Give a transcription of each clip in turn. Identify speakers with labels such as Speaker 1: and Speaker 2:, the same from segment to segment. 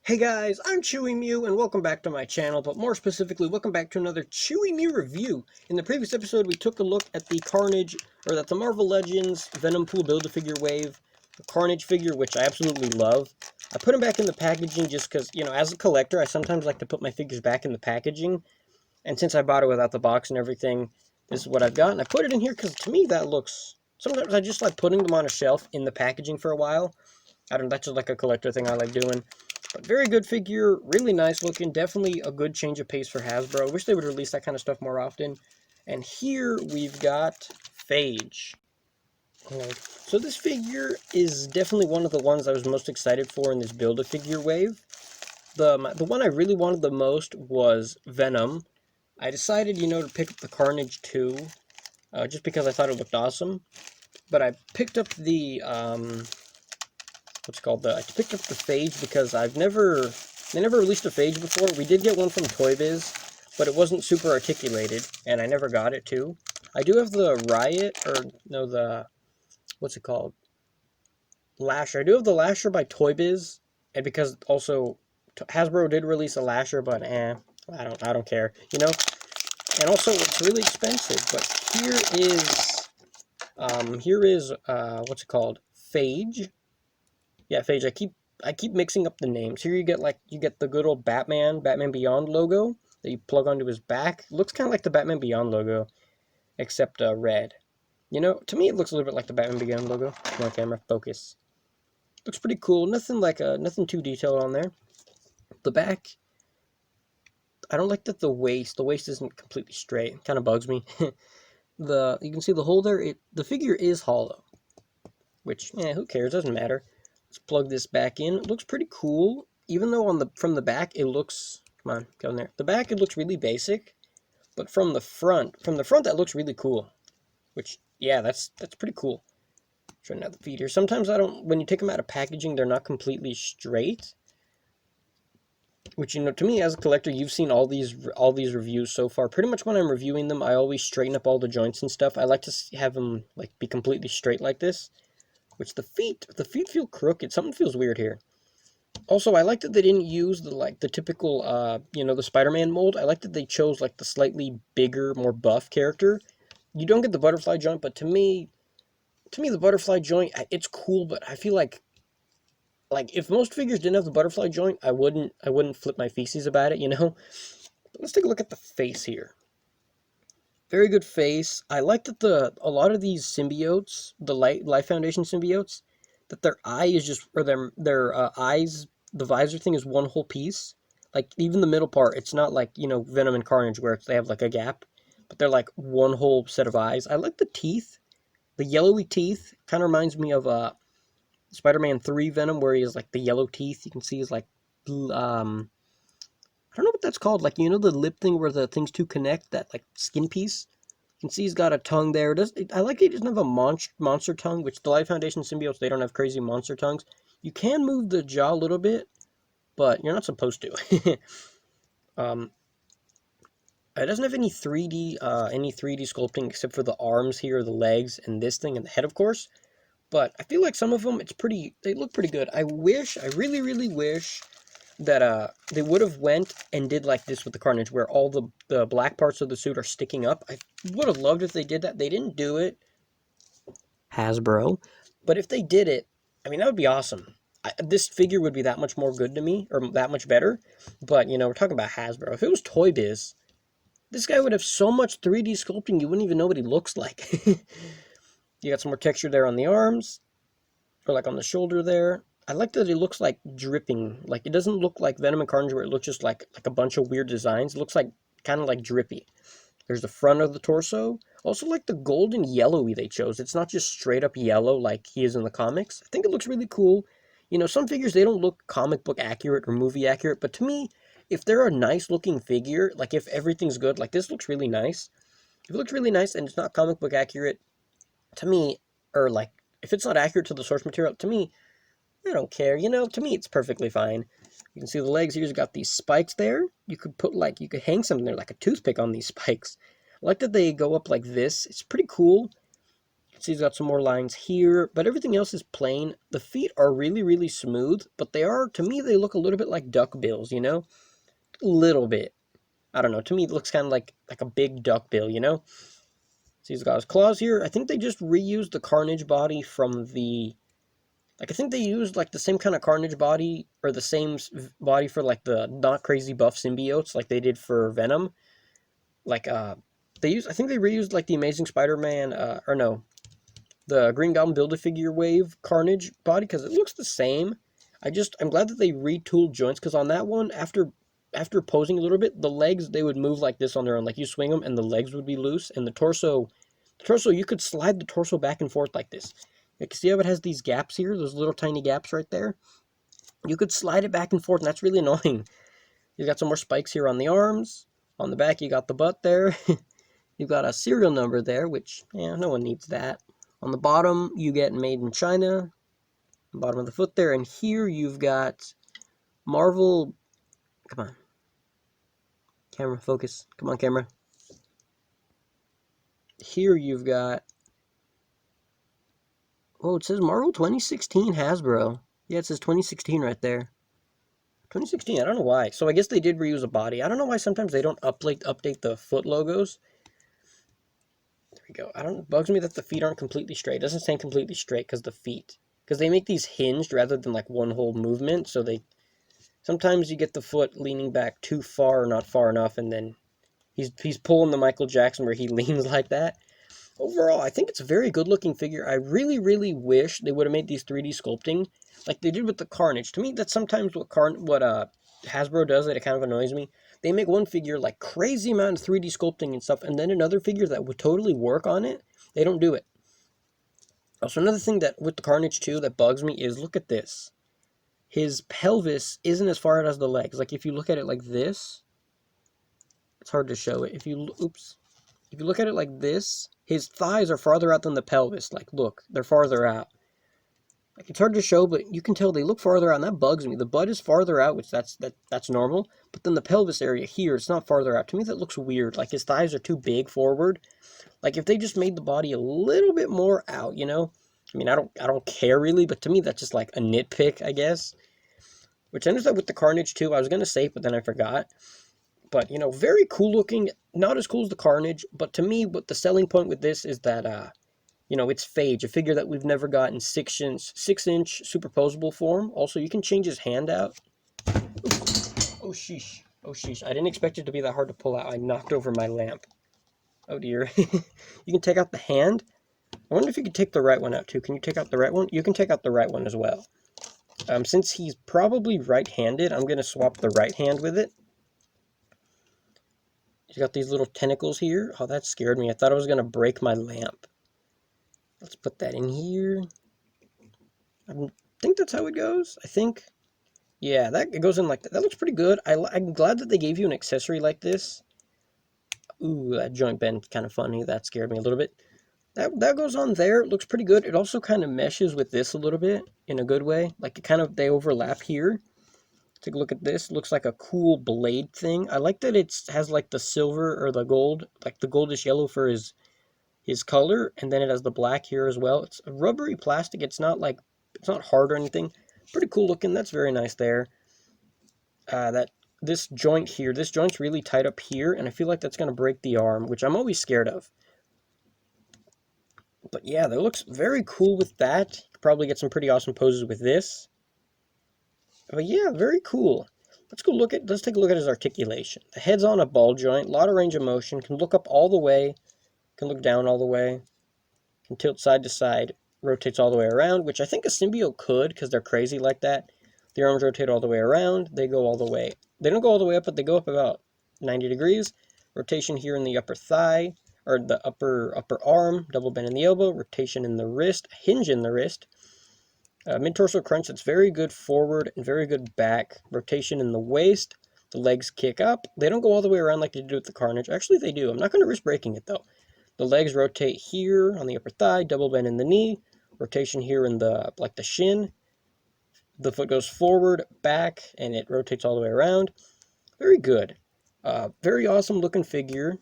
Speaker 1: Hey guys, I'm Chewy Mew and welcome back to my channel, but more specifically, welcome back to another Chewy Mew review. In the previous episode, we took a look at the Carnage, or that the Marvel Legends Venom Pool Build-A-Figure Wave, the Carnage figure, which I absolutely love. I put him back in the packaging just because, as a collector, I sometimes like to put my figures back in the packaging, and since I bought it without the box and everything, this is what I've got, and I put it in here because to me that looks... Sometimes I just like putting them on a shelf in the packaging for a while. I don't know, that's just like a collector thing I like doing. But very good figure, really nice looking, definitely a good change of pace for Hasbro. I wish they would release that kind of stuff more often. And here we've got Phage. So this figure is definitely one of the ones I was most excited for in this Build-A-Figure wave. The one I really wanted the most was Venom. I decided, to pick up the Carnage too, just because I thought it looked awesome. But I picked up the, I picked up the Phage because they never released a Phage before. We did get one from Toy Biz, but it wasn't super articulated, and I never got it too. I do have the Riot, or no, what's it called? Lasher. I do have the Lasher by Toy Biz, and because also Hasbro did release a Lasher, but I don't care, And also, it's really expensive, but here is what's it called? Phage. Yeah, Phage. I keep mixing up the names. Here you get the good old Batman Beyond logo that you plug onto his back. It looks kind of like the Batman Beyond logo, except red. To me it looks a little bit like the Batman Beyond logo. Come on, camera, focus. Looks pretty cool. Nothing too detailed on there. The back, I don't like that the waist isn't completely straight. It kind of bugs me. You can see the hole there. The figure is hollow, which who cares? Doesn't matter. Let's plug this back in. It looks pretty cool, even though from the back it looks... Come on, go in there. The back it looks really basic, but from the front that looks really cool. Which, yeah, that's pretty cool. Showing out the feet here. Sometimes when you take them out of packaging, they're not completely straight. Which, to me as a collector, you've seen all these reviews so far. Pretty much when I'm reviewing them, I always straighten up all the joints and stuff. I like to have them be completely straight like this. Which the feet feel crooked. Something feels weird here. Also, I like that they didn't use the typical, the Spider-Man mold. I like that they chose the slightly bigger, more buff character. You don't get the butterfly joint, but to me the butterfly joint, it's cool, but I feel like if most figures didn't have the butterfly joint, I wouldn't flip my feces about it, But let's take a look at the face here. Very good face. I like that a lot of these symbiotes, the Life Foundation symbiotes, that their eye is just, or their eyes, the visor thing is one whole piece. Even the middle part, it's not Venom and Carnage where they have a gap, but they're one whole set of eyes. I like the teeth. The yellowy teeth kind of reminds me of Spider-Man 3 Venom, where he has the yellow teeth. You can see his I don't know what that's called. The lip thing where the things two connect, that skin piece. You can see he's got a tongue there. I like he doesn't have a monster tongue, which the Life Foundation symbiotes, they don't have crazy monster tongues. You can move the jaw a little bit, but you're not supposed to. It doesn't have any 3D sculpting except for the arms here, the legs, and this thing, and the head, of course. But I feel like some of them, they look pretty good. I really, really wish that they would have went and did this with the Carnage, where all the black parts of the suit are sticking up. I would have loved if they did that. They didn't do it, Hasbro, but if they did it, that would be awesome. This figure would be that much more good to me, or that much better. But we're talking about Hasbro. If it was Toy Biz, this guy would have so much 3D sculpting you wouldn't even know what he looks like. You got some more texture there on the arms, or on the shoulder there. I like that it looks dripping. It doesn't look like Venom and Carnage where it looks just like a bunch of weird designs. It looks kind of drippy. There's the front of the torso. Also the golden yellowy they chose. It's not just straight up yellow like he is in the comics. I think it looks really cool. Some figures, they don't look comic book accurate or movie accurate, but to me, if they're a nice looking figure, if everything's good, this looks really nice. If it looks really nice and it's not comic book accurate, to me, or if it's not accurate to the source material, to me, I don't care. To me, it's perfectly fine. You can see the legs here's got these spikes there. You could put you could hang something there like a toothpick on these spikes. I like that they go up like this. It's pretty cool. see he's got some more lines here, but everything else is plain. The feet are really, really smooth, but they are, to me, they look a little bit like duck bills, you know? A little bit. I don't know. To me, it looks kind of like a big duck bill, you know? See, he's got his claws here. I think they just reused the Carnage body from the... Like, I think they used, like, the same kind of Carnage body, or the same body for, like, the not crazy buff symbiotes, like they did for Venom. Like, I think they reused, like, the Amazing Spider-Man, or no, the Green Goblin Build-A-Figure Wave Carnage body, because it looks the same. I'm glad that they retooled joints, because on that one, after posing a little bit, the legs, they would move like this on their own. Like, you swing them, and the legs would be loose, and the torso, you could slide the torso back and forth like this. You can see how it has these gaps here, those little tiny gaps right there? You could slide it back and forth, and that's really annoying. You got some more spikes here on the arms. On the back, you got the butt there. You've got a serial number there, which, yeah, no one needs that. On the bottom, you get Made in China. Bottom of the foot there. And here you've got Marvel. Come on. Camera, focus. Come on, camera. Here you've got... Oh, it says Marvel 2016 Hasbro. Yeah, it says 2016 right there. 2016, I don't know why. So I guess they did reuse a body. I don't know why sometimes they don't update the foot logos. There we go. It bugs me that the feet aren't completely straight. It doesn't say completely straight because they make these hinged rather than like one whole movement. So sometimes you get the foot leaning back too far or not far enough, and then he's pulling the Michael Jackson where he leans like that. Overall, I think it's a very good looking figure. I really, really wish they would have made these 3D sculpting like they did with the Carnage. To me, that's sometimes what Hasbro does that it kind of annoys me. They make one figure like crazy amount of 3D sculpting and stuff, and then another figure that would totally work on it, they don't do it. Also, another thing that with the Carnage too that bugs me is, look at this. His pelvis isn't as far out as the legs. Like, if you look at it like this, it's hard to show it. If you look at it like this, his thighs are farther out than the pelvis. Like, look, they're farther out. Like, it's hard to show, but you can tell they look farther out, and that bugs me. The butt is farther out, which that's normal, but then the pelvis area here, it's not farther out. To me, that looks weird. Like, his thighs are too big forward. Like, if they just made the body a little bit more out, you know? I mean, I don't care really, but to me, that's just like a nitpick, I guess. Which I understand with the Carnage too. I was gonna say, but then I forgot. But, you know, very cool looking. Not as cool as the Carnage, but to me, what the selling point with this is that, you know, it's Phage, a figure that we've never got in 6-inch superposable form. Also, you can change his hand out. Oh, sheesh. Oh, sheesh. I didn't expect it to be that hard to pull out. I knocked over my lamp. Oh, dear. You can take out the hand. I wonder if you could take the right one out, too. Can you take out the right one? You can take out the right one as well. Since he's probably right-handed, I'm going to swap the right hand with it. You got these little tentacles here. Oh, that scared me. I thought I was going to break my lamp. Let's put that in here. I think that's how it goes. I think. Yeah, it goes in like that. That looks pretty good. I'm glad that they gave you an accessory like this. Ooh, that joint bend kind of funny. That scared me a little bit. That goes on there. It looks pretty good. It also kind of meshes with this a little bit in a good way. Like, they overlap here. Take a look at this. It looks like a cool blade thing. I like that it has like the silver or the gold, like the goldish yellow for his color, and then it has the black here as well. It's a rubbery plastic. It's not hard or anything. Pretty cool looking. That's very nice there. This joint's really tight up here, and I feel like that's going to break the arm, which I'm always scared of. But yeah, that looks very cool with that. You could probably get some pretty awesome poses with this. But yeah, very cool. Let's take a look at his articulation. The head's on a ball joint, a lot of range of motion, can look up all the way, can look down all the way, can tilt side to side, rotates all the way around, which I think a symbiote could, because they're crazy like that. The arms rotate all the way around, they go all the way. They don't go all the way up, but they go up about 90 degrees. Rotation here in the upper thigh, or the upper arm, double bend in the elbow, rotation in the wrist, hinge in the wrist. Mid-torso crunch, that's very good forward and very good back. Rotation in the waist. The legs kick up. They don't go all the way around like they do with the Carnage. Actually, they do. I'm not going to risk breaking it, though. The legs rotate here on the upper thigh. Double bend in the knee. Rotation here in the shin. The foot goes forward, back, and it rotates all the way around. Very good. Very awesome looking figure.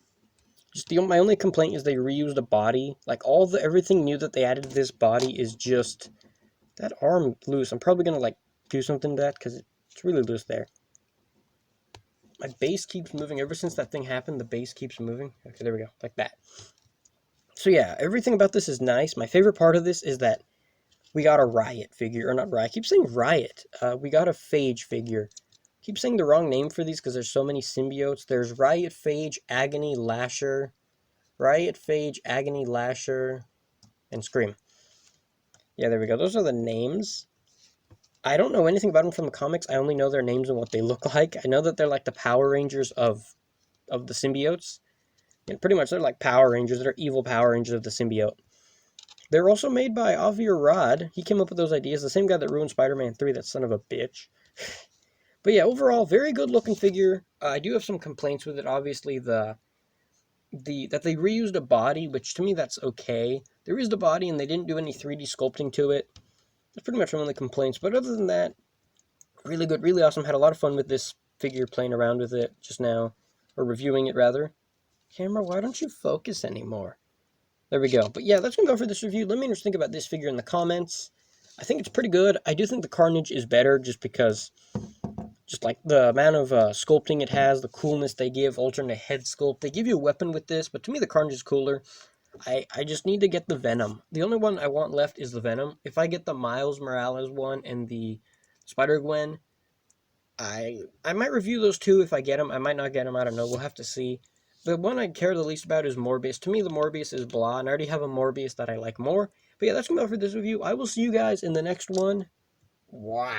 Speaker 1: Just my only complaint is they reused a body. Like everything new that they added to this body is just that arm loose. I'm probably gonna like do something to that because it's really loose there. My base keeps moving. Ever since that thing happened, the base keeps moving. Okay, there we go, like that. So yeah, everything about this is nice. My favorite part of this is that we got a Riot figure, or not Riot. I keep saying Riot. We got a Phage figure. I keep saying the wrong name for these because there's so many symbiotes. There's Riot, Phage, Agony, Lasher. Riot, Phage, Agony, Lasher, and Scream. Yeah, there we go. Those are the names. I don't know anything about them from the comics. I only know their names and what they look like. I know that they're like the Power Rangers of the symbiotes. And pretty much they're like Power Rangers. They're evil Power Rangers of the symbiote. They're also made by Avi Arad. He came up with those ideas. The same guy that ruined Spider-Man 3, that son of a bitch. But yeah, overall, very good looking figure. I do have some complaints with it. Obviously, that they reused a body, which to me that's okay. They reused a body and they didn't do any 3D sculpting to it. That's pretty much my only complaints. But other than that, really good, really awesome. Had a lot of fun with this figure, playing around with it just now, or reviewing it rather. Camera, why don't you focus anymore? There we go. But yeah, that's going to go for this review. Let me know what you think about this figure in the comments. I think it's pretty good. I do think the Carnage is better just because, just like the amount of sculpting it has, the coolness they give, alternate head sculpt. They give you a weapon with this, but to me the Carnage is cooler. I just need to get the Venom. The only one I want left is the Venom. If I get the Miles Morales one and the Spider-Gwen, I might review those two if I get them. I might not get them. I don't know. We'll have to see. The one I care the least about is Morbius. To me, the Morbius is blah, and I already have a Morbius that I like more. But yeah, that's going to be all for this review. I will see you guys in the next one. Wow.